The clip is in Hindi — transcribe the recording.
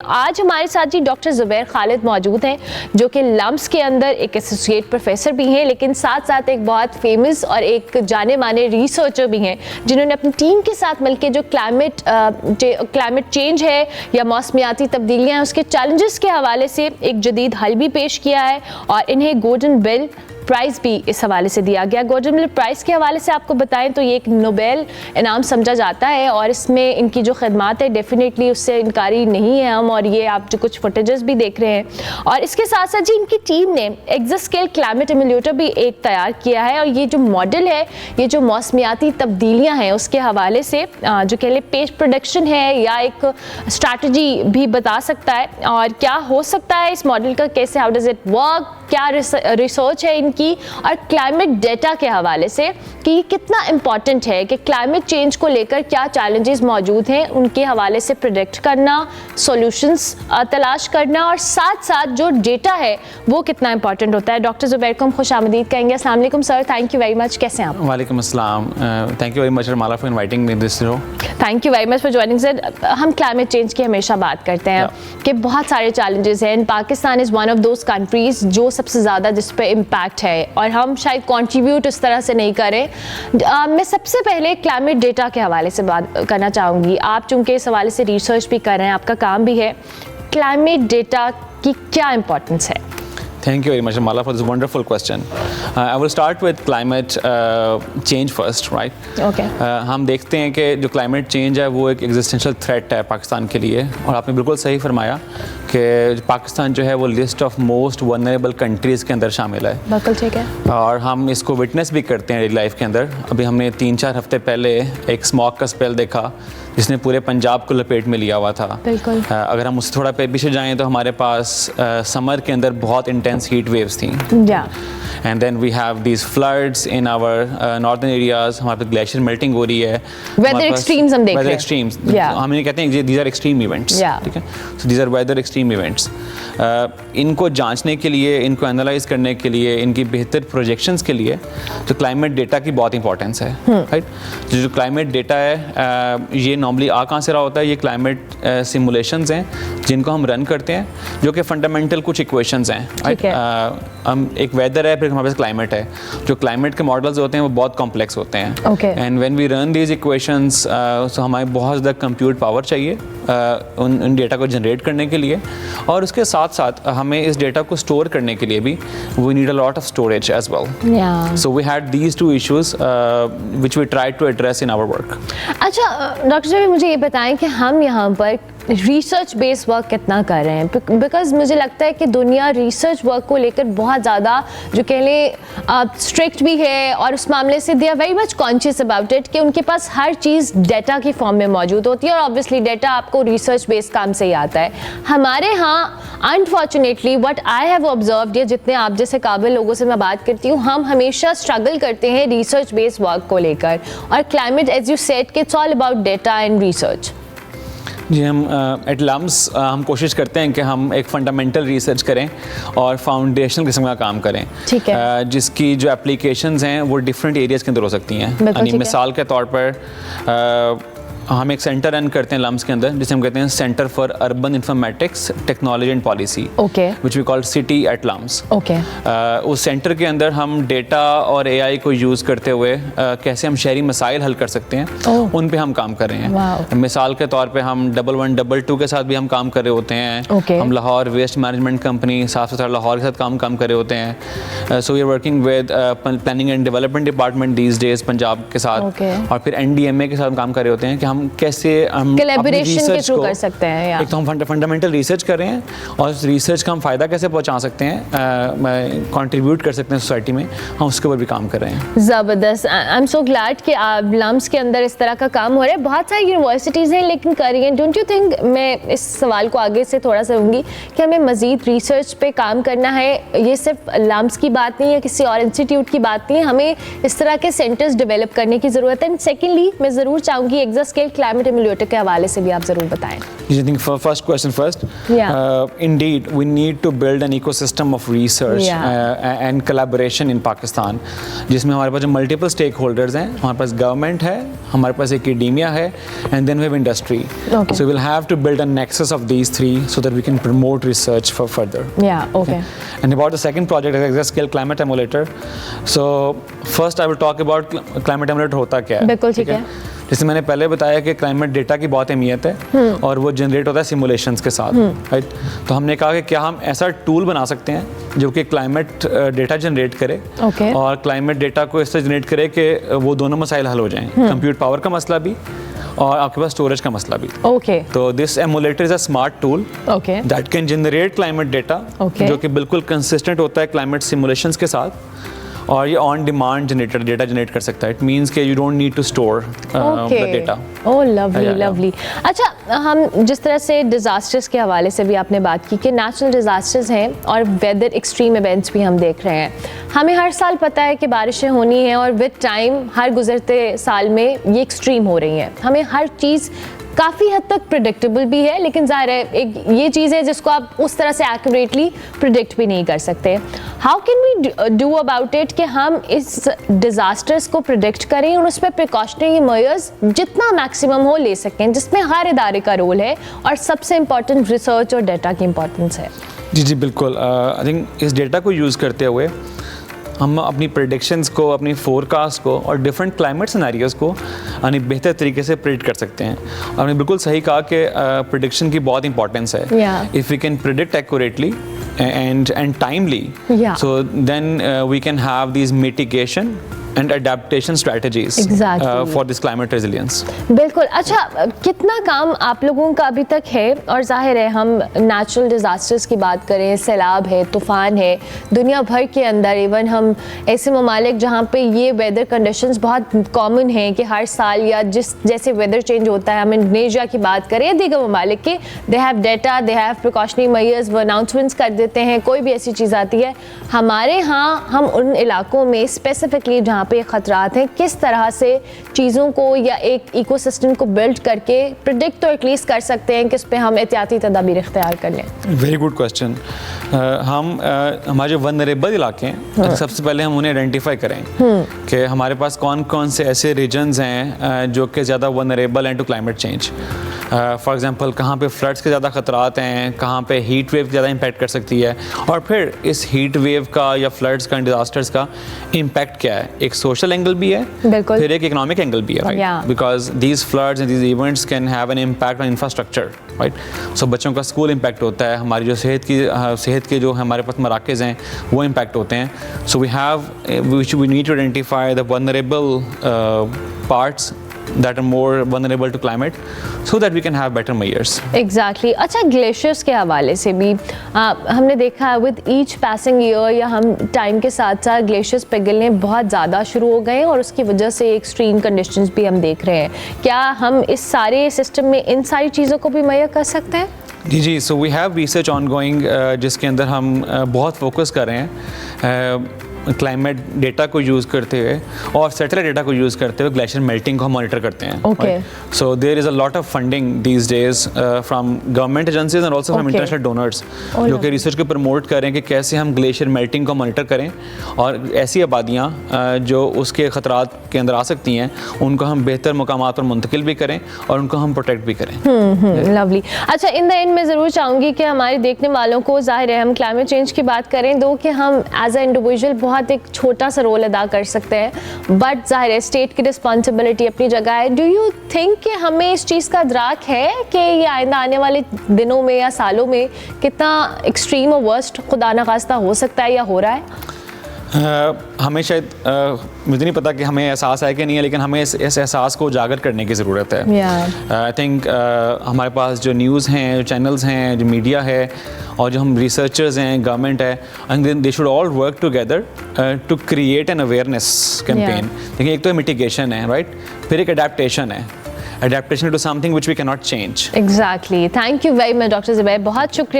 आज हमारे साथ जी डॉक्टर ज़ुबैर खालिद मौजूद हैं जो कि लम्स के अंदर एक एसोसिएट प्रोफेसर भी हैं, लेकिन साथ साथ एक बहुत फेमस और एक जाने माने रिसर्चर भी हैं जिन्होंने अपनी टीम के साथ मिलकर जो क्लाइमेट चेंज है या मौसमियाती तब्दीलियाँ हैं उसके चैलेंजेस के हवाले से एक जदीद हल भी पेश किया है और इन्हें गोल्डन बेल प्राइज़ भी इस हवाले से दिया गया। गोल्डन बेल प्राइज़ के हवाले से आपको बताएं तो ये एक नोबेल इनाम समझा जाता है और इसमें इनकी जो खदमात है डेफिनेटली उससे इनकारी नहीं है हम, और ये आप जो कुछ फुटेजेस भी देख रहे हैं। और इसके साथ साथ जी इनकी टीम ने एक्सोस्केल क्लाइमेट इम्यूलेटर भी एक तैयार किया है और ये जो मॉडल है ये जो मौसमियाती तब्दीलियाँ हैं उसके हवाले से जो कह लें पेस्ट प्रोडक्शन है या एक स्ट्रैटेजी भी बता सकता है और क्या हो सकता है इस मॉडल का, कैसे हाउ डज इट वर्क, क्या रिसर्च है इनकी और क्लाइमेट डेटा के हवाले से कि कितना इम्पॉर्टेंट है कि क्लाइमेट चेंज को लेकर क्या चैलेंजेस मौजूद हैं उनके हवाले से प्रेडिक्ट करना, सॉल्यूशंस तलाश करना और साथ साथ जो डेटा है वो कितना इम्पॉर्टेंट होता है। डॉक्टर ज़ुबैर को हम खुश आमदीद कहेंगे। अस्सलाम वालेकुम sir, thank you very much. कैसे हैं आप? वालेकुम अस्सलाम, thank you very much Mala for inviting me this show. Thank you very much for joining sir. हम क्लाइमेट चेंज की हमेशा बात करते हैं कि बहुत सारे चैलेंजेस हैं। Pakistan is one of those countries जो सबसे ज़्यादा जिस पे इम्पैक्ट है और हम शायद कंट्रीब्यूट उस तरह से नहीं करें। मैं सबसे पहले क्लाइमेट डेटा के हवाले से बात करना चाहूँगी। आप चूँकि इस हवाले से रिसर्च भी कर रहे हैं, आपका काम भी है, क्लाइमेट डेटा की क्या इम्पोर्टेंस है? Thank you very much, Mala, for this wonderful question. I will start with climate change first, right? Okay. हम देखते हैं कि जो climate change है वो एक existential threat है पाकिस्तान के लिए, और आपने बिल्कुल सही फरमाया कि पाकिस्तान जो है वो list of most vulnerable countries के अंदर शामिल है। बिल्कुल ठीक है। और हम इसको विटनेस भी करते हैं डेली लाइफ के अंदर। अभी हमने 3-4 हफ्ते पहले एक स्मॉग का स्पेल देखा जिसने पूरे पंजाब को लपेट में लिया हुआ था। बिल्कुल। अगर हम उससे थोड़ा पीछे जाएं तो हमारे पास समर के अंदर बहुत इंटेंस हीट वेव्स थी। And then we have these floods in our northern areas. हमारे पास ग्लेशियर मेल्टिंग हो रही है, वेदर एक्सट्रीम्स हम देख रहे हैं। वेदर एक्सट्रीम्स हम ये कहते हैं दीज आर एक्सट्रीम इवेंट्स, ठीक है। So these are weather extreme events. इनको जांचने के लिए, इनको एनालाइज करने के लिए, इनकी बेहतर प्रोजेक्शंस के लिए तो क्लाइमेट डेटा की बहुत इंपॉर्टेंस है, राइट। जो क्लाइमेट डेटा है ये नॉर्मली आ कहाँ से रहा होता है? ये क्लाइमेट सिमुलेशंस हैं जिनको हम रन करते हैं, जो कि फंडामेंटल कुछ इक्वेशंस हैं, राइट। हम एक वेदर है, फिर हमारे पास क्लाइमेट है। जो क्लाइमेट के मॉडल्स होते हैं वो बहुत कॉम्प्लेक्स होते हैं, and when we run these equations तो हमारे बहुत ज़्यादा कंप्यूट पावर चाहिए उन डेटा को जनरेट करने के लिए, और उसके साथ साथ हमें इस डेटा को स्टोर करने के लिए भी we need a lot of storage as well. So we had these two issues which we tried to address in our work. अच्छा डॉक्टर साहब, मुझे ये बताएं कि हम यहाँ पर रिसर्च बेस्ड वर्क कितना कर रहे हैं? बिकॉज मुझे लगता है कि दुनिया रिसर्च वर्क को लेकर बहुत ज़्यादा जो कह लें स्ट्रिक्ट भी है और उस मामले से they are very much conscious about it कि उनके पास हर चीज़ डेटा की फॉर्म में मौजूद होती है और ऑब्वियसली डेटा आपको रिसर्च बेस्ड काम से ही आता है। हमारे यहाँ unfortunately what I have observed, या जितने आप जैसे काबिल लोगों से मैं बात करती हूँ, हम हमेशा स्ट्रगल करते हैं रिसर्च बेस्ड वर्क को लेकर, और क्लाइमेट एज यू सेड कि it's all about data and research. जी, हम एट लम्स हम कोशिश करते हैं कि हम एक फंडामेंटल रिसर्च करें और फाउंडेशनल किस्म का काम करें, ठीक है। जिसकी जो एप्लीकेशंस हैं वो डिफरेंट एरियाज़ के अंदर हो सकती हैं। यानी मिसाल के तौर पर हम एक सेंटर रन करते हैं लम्स के अंदर जिसे हम कहते हैं center for urban informatics technology and policy, which we call city at LUMS. उस सेंटर के अंदर हम डेटा और AI को यूज़ करते हुए कैसे हम शहरी मसाइल हल कर सकते हैं उन पे हम काम कर रहे हैं। मिसाल के तौर पे हम 1122 के साथ भी हम काम कर रहे होते हैं। हम लाहौर वेस्ट मैनेजमेंट कंपनी साफ सुथरा लाहौर के साथ काम कर रहे होते हैं। So we are working with planning and development department these days Punjab के साथ, और फिर NDMA के साथ काम कर रहे होते हैं कि हम कैसे हम कोलैबोरेशन के थ्रू कर सकते हैं। एक तो हम फंडामेंटल रिसर्च कर रहे हैं और उस रिसर्च का हम फ़ायदा कैसे पहुंचा सकते हैं, कंट्रीब्यूट कर सकते हैं सोसाइटी में, हम उसके ऊपर भी काम कर रहे हैं। ज़बरदस्त। आई एम सो ग्लैड कि आप लम्स के अंदर इस तरह का काम हो रहा है। बहुत सारी यूनिवर्सिटीज़ हैं लेकिन कर रही हैं। डोंट यू थिंक, मैं इस सवाल को आगे से थोड़ा सा लूँगी कि हमें मज़ीद रिसर्च पे काम करना है? ये सिर्फ लम्स की बात नहीं है, किसी और इंस्टीट्यूट की बात नहीं है, हमें इस तरह के सेंटर्स डेवलप करने की ज़रूरत है। एंड सेकेंडली मैं ज़रूर चाहूँगी एक्सोस्केल स्केल क्लाइमेट एमुलेटर के हवाले से भी आप ज़रूर बताएं। I think first question first. Indeed, we need to build an ecosystem of research and collaboration in Pakistan, जिसमें हमारे पास जो multiple stakeholders हैं, हमारे पास government है, हमारे पास academia है, and then we have industry. So we'll have to build a nexus of these three so that we can promote research for further. Okay. And about the second project, Exascale Climate Emulator. So first I will talk about climate emulator होता क्या है. बिल्कुल ठीक है. जैसे मैंने पहले बताया कि क्लाइमेट डेटा की बहुत अहमियत है और वो जनरेट होता है सिमुलेशंस के साथ, राइट? तो हमने कहा कि क्या हम ऐसा टूल बना सकते हैं जो कि क्लाइमेट डेटा जनरेट करे और क्लाइमेट डेटा को इस तरह जनरेट करे कि वो दोनों मसाइल हल हो जाएं, कंप्यूट पावर का मसला भी और आपके पास स्टोरेज का मसला भी। तो this emulator is a smart tool that can generate climate data जो कि बिल्कुल कंसिस्टेंट होता है क्लाइमेट सिमुलेशंस के साथ, और ये on demand generator data generate कर सकता है। इट मींस कि you don't need to store the data. Oh lovely lovely. अच्छा, हम जिस तरह से डिज़ास्टर्स के हवाले से भी आपने बात की कि नेचुरल डिज़ास्टर्स हैं और वेदर एक्सट्रीम इवेंट्स भी हम देख रहे हैं। हमें हर साल पता है कि बारिशें होनी हैं और विद टाइम हर गुजरते साल में ये एक्सट्रीम हो रही हैं। हमें हर चीज़ काफ़ी हद तक प्रिडिक्टेबल भी है, लेकिन ज़ाहिर है एक ये चीज़ है जिसको आप उस तरह से एक्यूरेटली प्रिडिक्ट भी नहीं कर सकते। How can we do about it कि हम इस डिज़ास्टर्स को प्रिडिक्ट करें और उस पर प्रिकॉशनरी मेजर्स जितना मैक्सिमम हो ले सकें, जिसमें हर इदारे का रोल है और सबसे इम्पॉर्टेंट रिसर्च और डाटा की इम्पोर्टेंस है। जी बिल्कुल। आई थिंक इस डेटा को यूज़ करते हुए हम अपनी प्रेडिक्शंस को, अपनी फोरकास्ट को और डिफरेंट क्लाइमेट सिनेरियोज़ को यानी बेहतर तरीके से प्रेडिक्ट कर सकते हैं। आपने बिल्कुल सही कहा कि प्रेडिक्शन की बहुत इंपॉर्टेंस है। If we can predict accurately and timely, so then we can have these mitigation and adaptation strategies for this climate resilience. बिल्कुल। अच्छा, कितना काम आप लोगों का अभी तक है? और जाहिर है हम नेचुरल डिज़ास्टर्स की बात करें, सैलाब है, तूफ़ान है, दुनिया भर के अंदर इवन हम ऐसे ममालिक जहाँ पे ये वेदर कंडीशंस बहुत कॉमन हैं कि हर साल या जैसे वेदर चेंज होता है, हम इंडोनेशिया की बात करें, दीगर ममालिक के, they have data, they have precautionary measures, वो अनाउंसमेंट्स कर देते हैं कोई भी ऐसी चीज़ आती है। हमारे यहाँ हम उन इलाकों में स्पेसिफिकली जहाँ पे खतरात हैं, किस तरह से चीज़ों को या एक इकोसिस्टम को बिल्ड करके प्रिडिक्ट तो एटलीस्ट कर सकते हैं कि इस पे हम एहतियाती तदाबीर इख्तियार कर लें? Very good question. हम हमारे जो वनरेबल इलाके हैं, सबसे पहले हम उन्हें आइडेंटिफाई करें कि हमारे पास कौन कौन से ऐसे रीजन्स हैं जो कि ज़्यादा वनरेबल हैं to climate change. For example, कहाँ पे फ्लड्स के ज़्यादा ख़तरात हैं, कहाँ पे हीट वेव ज़्यादा इम्पैक्ट कर सकती है, और फिर इस हीट वेव का या फ्लड्स का, डिज़ास्टर्स का इम्पैक्ट क्या है। एक सोशल एंगल भी है, फिर एक इकोनॉमिक एंगल भी है, right? Because these floods and these events can have an impact on infrastructure, right? So बच्चों का स्कूल इम्पैक्ट होता है, हमारी जो सेहत के जो हमारे पास मराकज़ हैं वो इम्पैक्ट होते हैं। So we need to identify the vulnerable parts that are more vulnerable to climate so that we can have better measures. Exactly. अच्छा, ग्लेशियर्स के हवाले से भी हमने देखा है विद ईच पासिंग ईयर या हम टाइम के साथ साथ ग्लेशियर्स पिघलने बहुत ज़्यादा शुरू हो गए हैं और उसकी वजह से एक्सट्रीम कंडीशंस भी हम देख रहे हैं। क्या हम इस सारे सिस्टम में इन सारी चीज़ों को भी मुहैया कर सकते हैं? जी, so we have research ongoing जिसके अंदर हम बहुत फोकस कर रहे हैं क्लाइमेट डेटा को यूज़ करते हुए और सैटेलाइट डेटा को यूज़ करते हुए ग्लेशियर मेल्टिंग को हम मॉनिटर करते हैं। So there is a lot of funding these days from government agencies and also from international donors जो कि रिसर्च को प्रमोट करें कि कैसे हम ग्लेशियर मेल्टिंग को मॉनिटर करें और ऐसी आबादियाँ जो उसके ख़तरात के अंदर आ सकती हैं उनको हम बेहतर मकामात पर मुंतकिल भी करें और उनको हम प्रोटेक्ट भी करें। लवली। अच्छा, इन द एंड मैं ज़रूर चाहूँगी कि हमारे देखने वालों को, ज़ाहिर है हम क्लाइमेट चेंज की बात करें दो कि हम एज ए इंडिविजुअल बहुत एक छोटा सा रोल अदा कर सकते हैं, बट ज़ाहिर है स्टेट की रिस्पॉन्सिबिलिटी अपनी जगह है। डू यू थिंक कि हमें इस चीज़ का इदराक है कि ये आइंदा आने वाले दिनों में या सालों में कितना एक्सट्रीम और वर्स्ट खुदा न खास्ता हो सकता है या हो रहा है? हमें शायद मुझे नहीं पता कि हमें एहसास है कि नहीं है, लेकिन हमें इस एहसास को उजागर करने की ज़रूरत है। आई थिंक हमारे पास जो न्यूज़ हैं, जो चैनल्स हैं, जो मीडिया है और जो हम रिसर्चर्स हैं, गवर्नमेंट है, and they should all work together to create an awareness campaign. देखिए, एक तो मिटिगेशन है, राइट? फिर एक अडेप्टेशन है, adaptation to something which we cannot change. Exactly. Thank you very much, Dr. Zubair. बहुत शुक्रिया।